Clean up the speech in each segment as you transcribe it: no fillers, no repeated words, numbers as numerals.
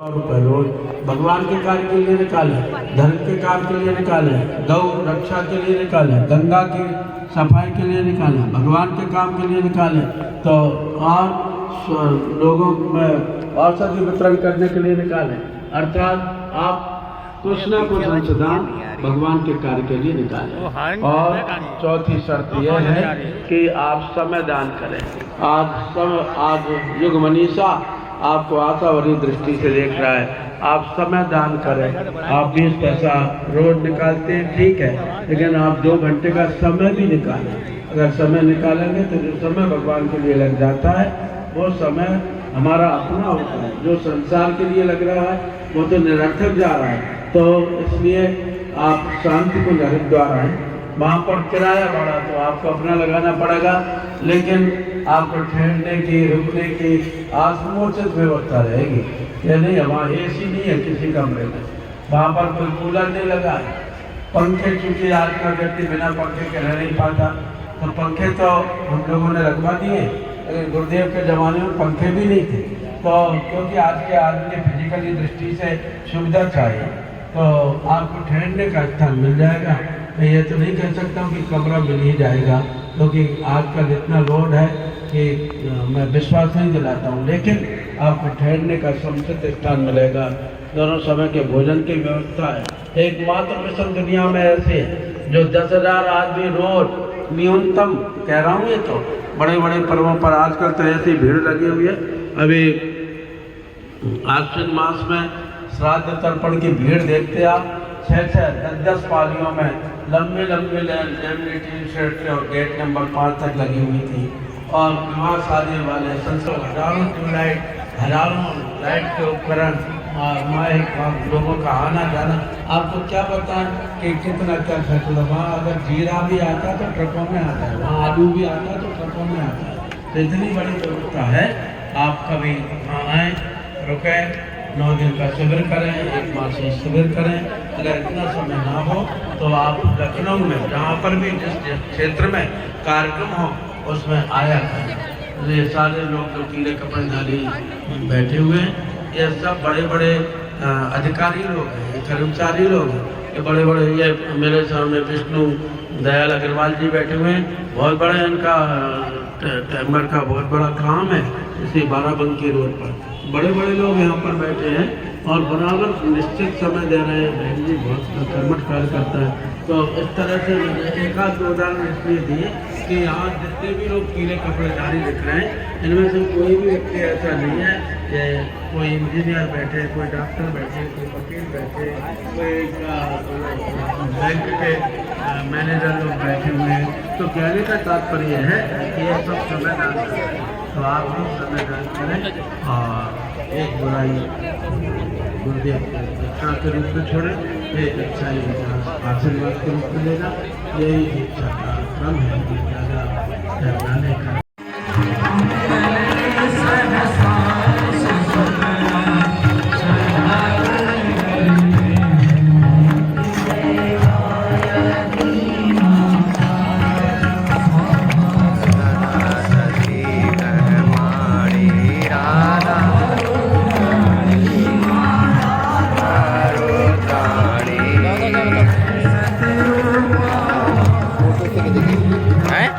रुपए रोज भगवान के कार्य के लिए निकाले, धर्म के कार्य के लिए निकाले, गौ रक्षा के लिए निकाले, गंगा की सफाई के लिए निकाले, भगवान के काम के लिए निकाले, तो और लोगों में औषधि वितरण करने के लिए निकाले। अर्थात आप कुछ ना कुछ अंशदान भगवान के कार्य के लिए निकालें। और चौथी शर्त यह है कि आप समय दान करें। आज युग मनीषा आपको आशावादी दृष्टि से देख रहा है, आप समय दान करें। आप 20 पैसा रोज निकालते हैं, ठीक है, लेकिन आप 2 घंटे का समय भी निकालें। अगर समय निकालेंगे तो जो समय भगवान के लिए लग जाता है वो समय हमारा अपना होता है। जो संसार के लिए लग रहा है वो तो निरर्थक जा रहा है। तो इसलिए आप शांति को हरिद्वार आए, वहाँ पर किराया भाड़ा तो आपको अपना लगाना पड़ेगा, लेकिन आपको ठहरने की, रुकने की आसमोचित व्यवस्था रहेगी। ये नहीं है, वहाँ AC नहीं है किसी कमरे में, वहाँ पर कोई कूलर नहीं लगा है, पंखे, चूँकि आज का व्यक्ति बिना पंखे के रह नहीं पाता, तो पंखे तो हम लोगों ने लगवा दिए, लेकिन गुरुदेव के ज़माने में पंखे भी नहीं थे। तो क्योंकि आज के आदमी फिजिकली दृष्टि से सुविधा चाहिए, तो आपको ठहरने का स्थान मिल जाएगा। मैं ये तो नहीं कह सकता हूँ कि कमरा मिल ही जाएगा, क्योंकि आजकल इतना लोड है कि मैं विश्वास नहीं दिलाता हूँ, लेकिन आपको ठहरने का समुचित स्थान मिलेगा। दोनों समय के भोजन की व्यवस्था है। एकमात्र मिशन दुनिया में ऐसे है जो 10,000 आदमी रोज न्यूनतम, कह रहा हूँ, ये तो बड़े बड़े पर्वों पर आजकल तो ऐसी भीड़ लगी हुई है। अभी आश्विन मास में श्राद्ध तर्पण की भीड़ देखते आप, 6-6, 10-10 पालियों में लंबे लंबे लाइन और गेट नंबर 5 तक लगी हुई थी। और विवाह शादी वाले संसद हजारों ट्यूबलाइट, हजारों लाइट के उपकरण और माइक, लोगों का आना जाना। आपको क्या पता कि कितना क्या खर्च होगा। वहाँ अगर जीरा भी आता तो ट्रकों में आता है, वहाँ आलू भी आता तो ट्रकों में आता है। तो इतनी बड़ी व्यवस्था है। आप कभी वहाँ आएँ, रुकें, 9 दिन का शिविर करें, 1 मासीय शिविर करें। अगर इतना समय ना हो तो आप लखनऊ में जहाँ पर भी जिस क्षेत्र में कार्यक्रम हो उसमें आया करें। ये सारे लोग जो पीले कपड़े डाले बैठे हुए हैं, ये सब बड़े बड़े अधिकारी लोग हैं, ये कर्मचारी लोग हैं, ये बड़े बड़े, ये मेरे सामने विष्णु दयाल अग्रवाल जी बैठे हुए हैं, बहुत बड़ा इनका टेम्बर का बहुत बड़ा काम है इसी बाराबंकी रोड पर। बड़े बड़े लोग यहाँ पर बैठे हैं और बराबर निश्चित समय दे रहे हैं। बहन जी बहुत कर्मठ कार्य करता है। तो इस तरह से मैंने 1-2 उदाहरण इसलिए दिए कि यहाँ जितने भी लोग पीले कपड़े जारी दिख रहे हैं, इनमें से कोई भी व्यक्ति ऐसा नहीं है कि कोई इंजीनियर बैठे, कोई डॉक्टर बैठे, कोई वकील बैठे, कोई बैंक के मैनेजर लोग बैठे हुए हैं। तो कहने का तात्पर्य है कि ये सब समय दान करें। तो आप लोग समय दान करें और एक बुराई गुरुदेव दीक्षा के रूप में छोड़े, एक अच्छाई आशीर्वाद के रूप में लेना, यही दीक्षा का क्रम है। ज़्यादा बनाने का हैं?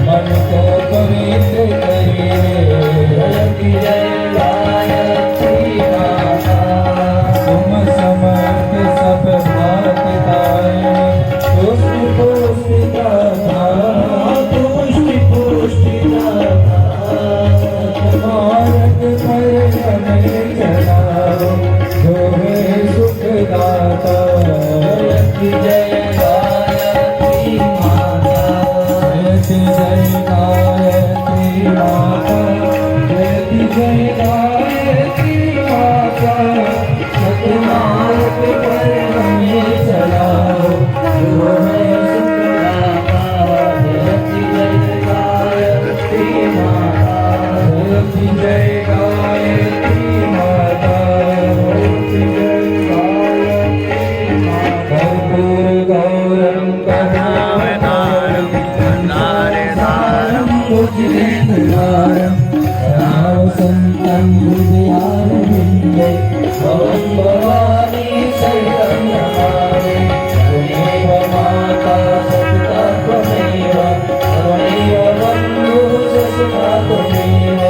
मन को पवित्र करिए। की जय गायत्री माता, तुम समर्थ सब भात तारिणी, पुष्टि पुष्टिदाता, पुष्टि पुष्टिदाता, मार्ग पर हमें चलाओ, जो है सुखदाता। की जय गायत्री माता, की जय गायत्री माता, की जय गायत्री माता, सतमार्ग पर हमें चलाओ, जो है सुखदाता। की जय गायत्री माता, की जय गायत्री माता, की जय गायत्री माता। कर्पूर गौरम करुणावतारम, भुजगेन्द्रहारम, सदा वसन्तं हृदयारविन्दे, भवं भवानी सहितं नमामि। त्वमेव माता सपिता त्वमेव, त्वमेव बन्धुः सखा त्वमेव,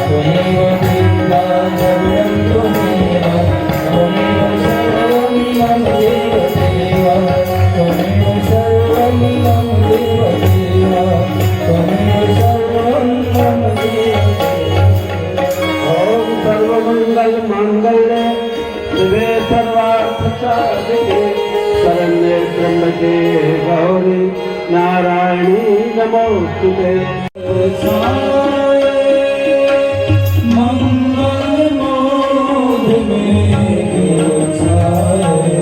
त्वमेव पिता द्रविणं त्वमेव, त्वमेव सर्वं मम देवदेव, त्वमेव सर्वं मम देवदेव, त्वमेव सर्वं मम देवदेव। ओम सर्वमंगल मांगल्ये शिवे सर्वार्थ साधिके शरण्ये त्र्यंबके गौरी नारायणी नमोस्तुते। मंगल मोद में छाए,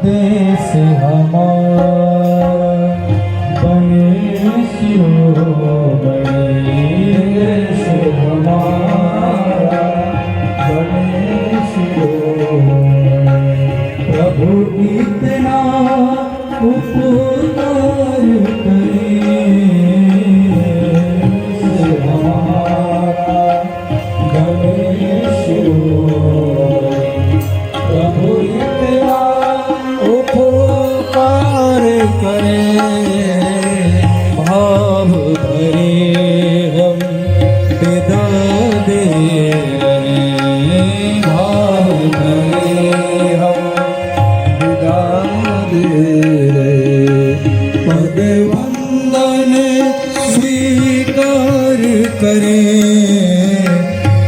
देश हमारा बने शिरोमणि, देश हमारा बने शिरोमणि। प्रभु इतना उपकार करे, हमारा बने शिरोमणि। प्रभु इतना उपकार करे, भाव भरे हम विदा दे रहे, भाव भरे हम विदा दे रहे। पद वंदन स्वीकार करे,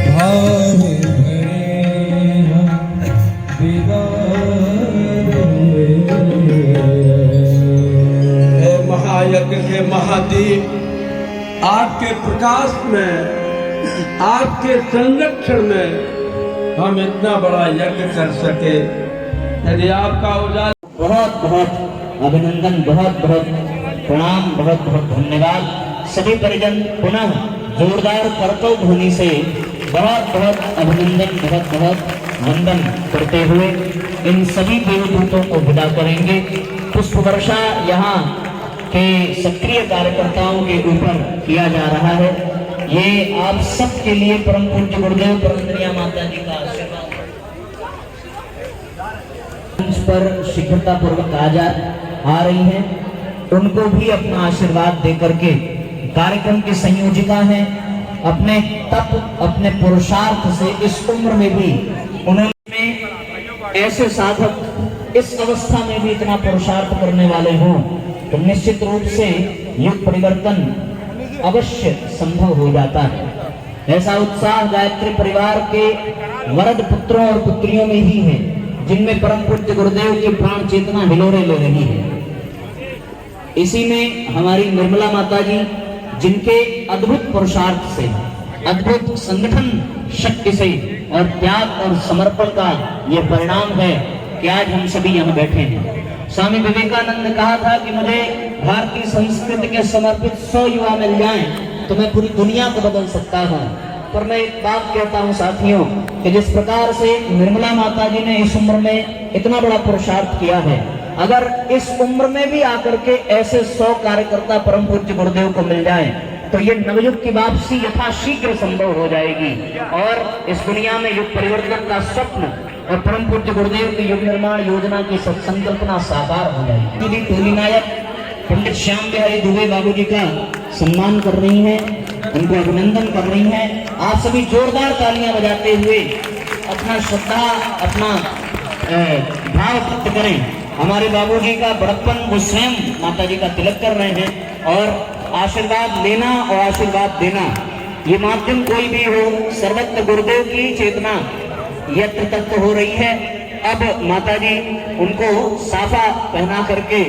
भाव भरे हम विदा दे रहे। हे महायज्ञ के महादीप, आपके प्रकाश में, आपके संरक्षण में हम इतना बड़ा यज्ञ कर सके। यदि आपका उजाला बहुत बहुत अभिनंदन, बहुत बहुत प्रणाम, बहुत बहुत धन्यवाद। सभी परिजन पुनः जोरदार करतल ध्वनि से बहुत बहुत अभिनंदन, बहुत बहुत वंदन करते हुए इन सभी देवदूतों को विदा करेंगे। पुष्प वर्षा यहाँ के सक्रिय कार्यकर्ताओं के ऊपर किया जा रहा है। ये आप सब के लिए परम पूज्य गुरुदेव परमदनिया माता जी का आशीर्वाद पर शीघ्रता पूर्वक आ रही हैं, उनको भी अपना आशीर्वाद देकर के कार्यक्रम की संयोजिका हैं। अपने तप, अपने पुरुषार्थ से इस उम्र में भी उन्होंने ऐसे साधक इस अवस्था में भी इतना पुरुषार्थ करने वाले हों तो निश्चित रूप से युग परिवर्तन अवश्य संभव हो जाता है। ऐसा उत्साह गायत्री परिवार के वरद पुत्रों और पुत्रियों में ही है, जिनमें परम पूज्य गुरुदेव की प्राण चेतना हिलोरे ले रही है। इसी में हमारी निर्मला माता जी, जिनके अद्भुत पुरुषार्थ से, अद्भुत संगठन शक्ति से और त्याग और समर्पण का ये परिणाम है कि आज हम सभी यहाँ बैठे हैं। स्वामी विवेकानंद ने कहा था कि मुझे भारतीय संस्कृति के समर्पित 100 युवा मिल जाएं तो मैं पूरी दुनिया को बदल सकता हूँ। पर मैं एक बात कहता हूँ साथियों कि जिस प्रकार से निर्मला माता जी ने इस उम्र में इतना बड़ा पुरुषार्थ किया है, अगर इस उम्र में भी आकर के ऐसे 100 कार्यकर्ता परम पूज्य गुरुदेव को मिल जाएं तो ये नवयुग की वापसी यथाशीघ्र संभव हो जाएगी और इस दुनिया में युग परिवर्तन का स्वप्न और परम पूज्य गुरुदेव की युग निर्माण योजना की संकल्पना साकार हो जाएगी। टोली नायक पंडित श्याम बिहारी दुबे बाबूजी का सम्मान कर रही हैं, उनको अभिनंदन कर रही हैं। आप सभी जोरदार तालियां बजाते हुए अपना श्रद्धा, अपना भाव व्यक्त करें। हमारे बाबूजी का बड़प्पन वो स्वयं माता जी का तिलक कर रहे हैं, और आशीर्वाद लेना और आशीर्वाद देना ये माध्यम कोई भी हो, सर्वत्र गुरुदेव की चेतना यत्र तत्र हो रही है। अब माता जी उनको साफा पहना करके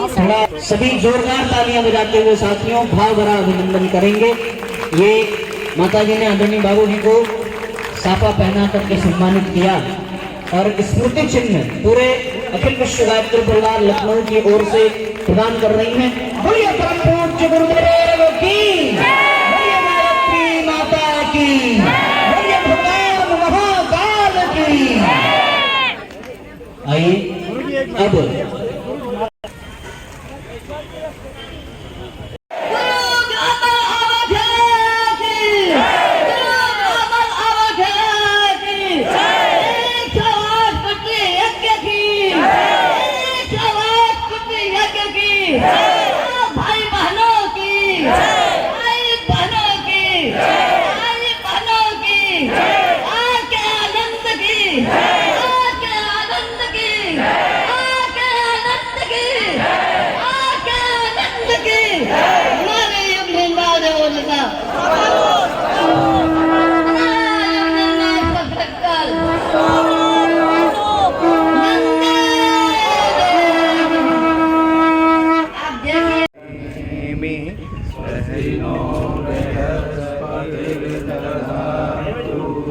थोड़ा सभी जोरदार तालियां बजाते हुए साथियों भाव भरा अभिनंदन करेंगे। ये माता जी ने आदरणीय बाबू जी को साफा पहना करके सम्मानित किया, और स्मृति चिन्ह पूरे अखिल विश्व गायत्री परिवार लखनऊ की ओर से प्रदान कर रही हैं। बोलिए परम पूज्य गुरुदेव की, बोलिए गायत्री माता की, बोलिए भगवान महाकाल की। आइए अब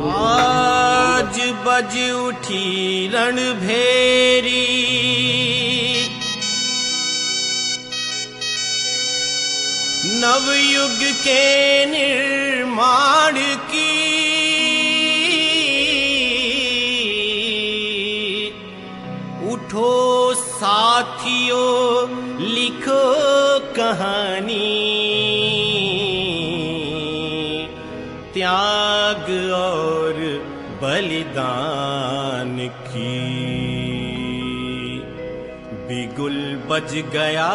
आज बज उठी रणभेरी, नवयुग के निर्माण की। उठो साथियों लिखो कहानी, त्याग और बलिदान की। बिगुल बज गया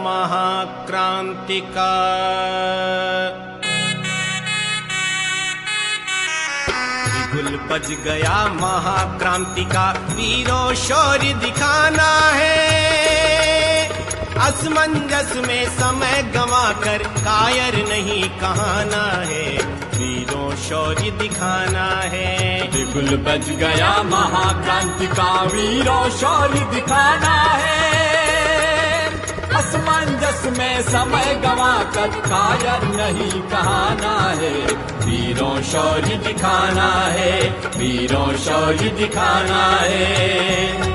महाक्रांति का, बिगुल बज गया महाक्रांति का। वीरों शौर्य दिखाना है, असमंजस में समय गंवाकर कायर नहीं कहना है। वीरों शौर्य दिखाना है, बिगुल बज गया महाक्रांति का, वीरों शौर्य दिखाना है। असमंजस में समय गंवाकर कायर नहीं कहना है। वीरों शौर्य दिखाना है, वीरों शौर्य दिखाना है।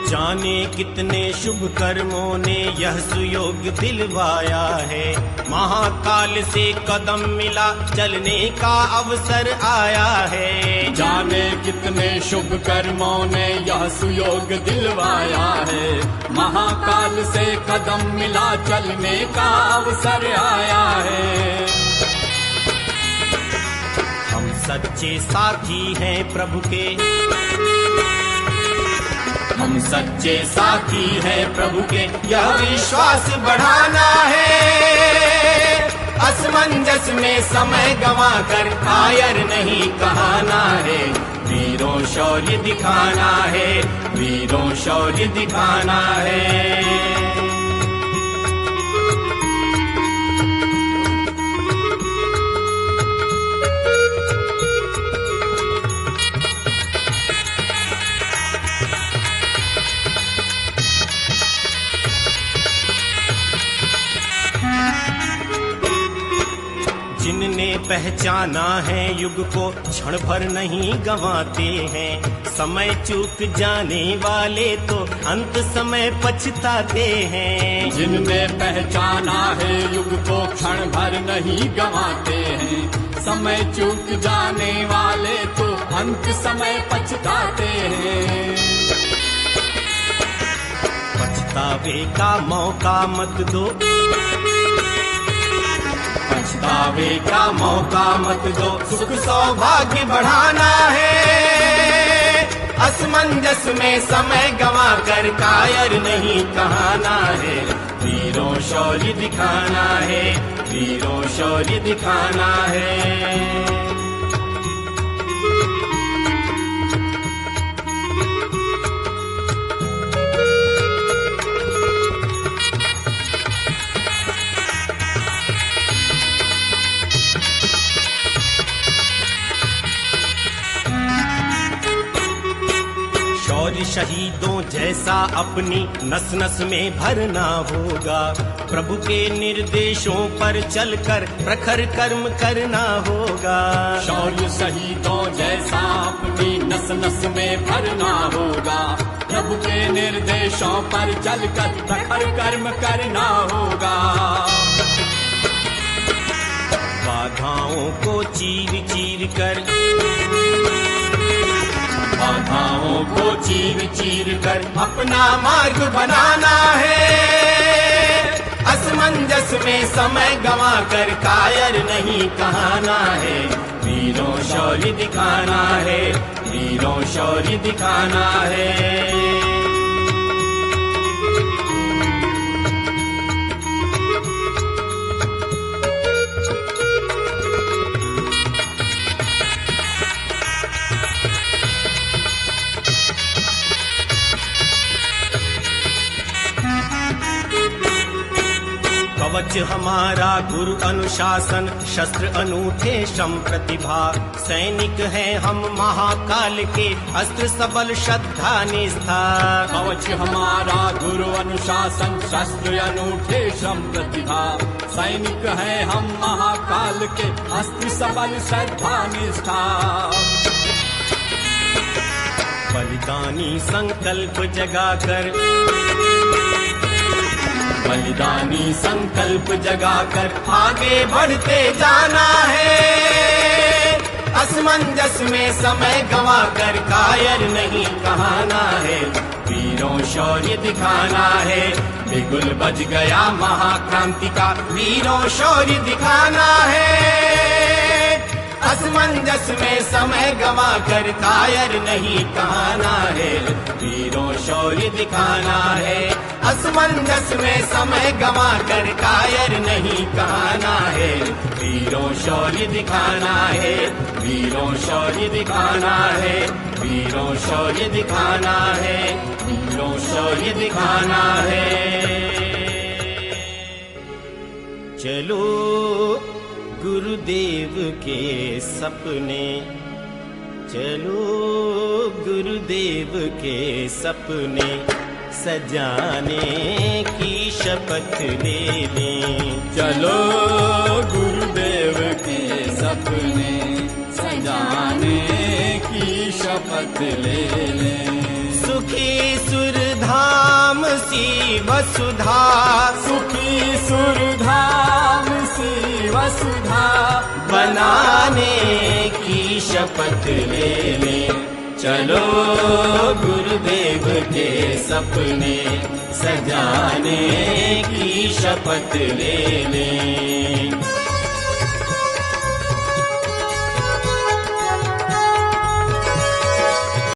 जाने कितने शुभ कर्मों ने यह सुयोग दिलवाया है। महाकाल से कदम मिला, चलने का अवसर आया है। जाने कितने शुभ कर्मों ने यह सुयोग दिलवाया है। महाकाल से कदम मिला, चलने का अवसर आया है। हम सच्चे साथी हैं प्रभु के, हम सच्चे साथी हैं प्रभु के। यह विश्वास बढ़ाना है। असमंजस में समय गंवाकर कायर नहीं कहना है। वीरों शौर्य दिखाना है, वीरों शौर्य दिखाना है। जिनने पहचाना है युग को, क्षण भर नहीं गंवाते हैं। समय चूक जाने वाले तो अंत समय पछताते हैं। जिनने पहचाना है युग को क्षण भर नहीं गंवाते हैं। समय चूक जाने वाले तो अंत समय पछताते हैं। पछतावे का मौका मत दो, पछतावे का मौका मत दो, सुख सौभाग्य बढ़ाना है। असमंजस में समय गंवा कर कायर नहीं कहना है। वीरों शौर्य दिखाना है, वीरों शौर्य दिखाना है। शौर्य शहीदों जैसा अपनी नस नस में भरना होगा। प्रभु के निर्देशों पर चलकर प्रखर कर्म करना होगा। शौर्य शहीदों जैसा अपनी नस नस में भरना होगा। प्रभु के निर्देशों पर चलकर प्रखर कर्म करना होगा। बाधाओं को चीर चीर कर, बाधाओं को चीर चीर कर अपना मार्ग बनाना है। असमंजस में समय गंवा कर कायर नहीं कहना है। वीरों शौर्य दिखाना है, वीरों शौर्य दिखाना है। कवच हमारा गुरु अनुशासन, शस्त्र अनूठे श्रम प्रतिभा। सैनिक हैं हम महाकाल के, अस्त्र सबल श्रद्धा निष्ठा। कवच हमारा गुरु अनुशासन, शस्त्र अनूठे श्रम प्रतिभा। सैनिक हैं हम महाकाल के, अस्त्र सबल श्रद्धा निष्ठा। बलिदानी संकल्प जगाकर, बलिदानी संकल्प जगाकर आगे बढ़ते जाना है। असमंजस में समय गंवा कर कायर नहीं कहना है। वीरों शौर्य दिखाना है। बिगुल बज गया महाक्रांति का, वीरों शौर्य दिखाना है। असमंजस में समय गंवा कर कायर नहीं कहना है। वीरों शौर्य दिखाना है। असमंजस में समय गंवा कर कायर नहीं कहना है। वीरों शौर्य दिखाना है, वीरों शौर्य दिखाना है। वीरों शौर्य दिखाना है, वीरों शौर्य दिखाना है। चलो गुरुदेव के सपने, चलो गुरुदेव के सपने सजाने की शपथ ले लें। चलो गुरुदेव के सपने सजाने की शपथ ले लें। सुखी सुरधाम सी वसुधा, सुखी सुरधाम सी वसुधा बनाने की शपथ ले लें। चलो गुरुदेव के सपने सजाने की शपथ ले लें।